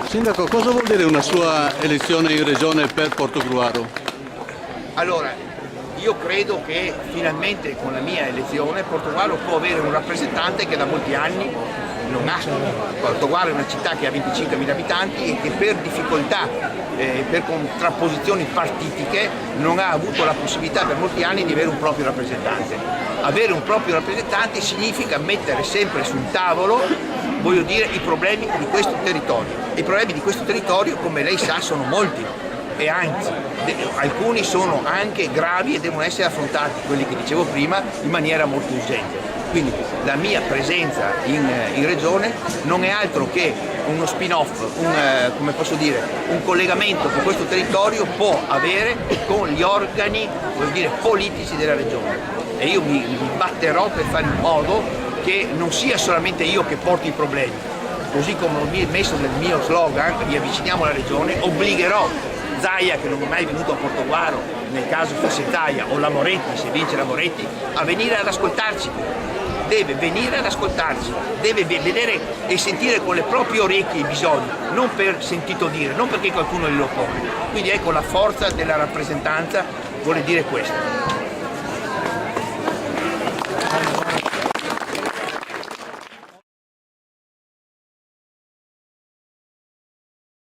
Sindaco, cosa vuol dire una sua elezione in regione per Portogruaro? Allora, io credo che finalmente con la mia elezione Portogruaro può avere un rappresentante che da molti anni non ha. Portogruaro è una città che ha 25.000 abitanti e che per difficoltà, per contrapposizioni partitiche, non ha avuto la possibilità per molti anni di avere un proprio rappresentante. Avere un proprio rappresentante significa mettere sempre sul tavolo, voglio dire, i problemi di questo territorio. I problemi di questo territorio, come lei sa, sono molti e anzi, alcuni sono anche gravi e devono essere affrontati, quelli che dicevo prima, in maniera molto urgente. Quindi la mia presenza in regione non è altro che uno spin-off, come posso dire, un collegamento che questo territorio può avere con gli organi, voglio dire, politici della regione. E io mi batterò per fare in modo che non sia solamente io che porto i problemi, così come ho messo nel mio slogan, vi avviciniamo alla regione, obbligherò Zaia, che non è mai venuto a Portogruaro, nel caso fosse Zaia, o la Moretti, se vince la Moretti, a venire ad ascoltarci. Deve venire ad ascoltarci, deve vedere e sentire con le proprie orecchie i bisogni, non per sentito dire, non perché qualcuno glielo pone. Quindi ecco, la forza della rappresentanza vuole dire questo.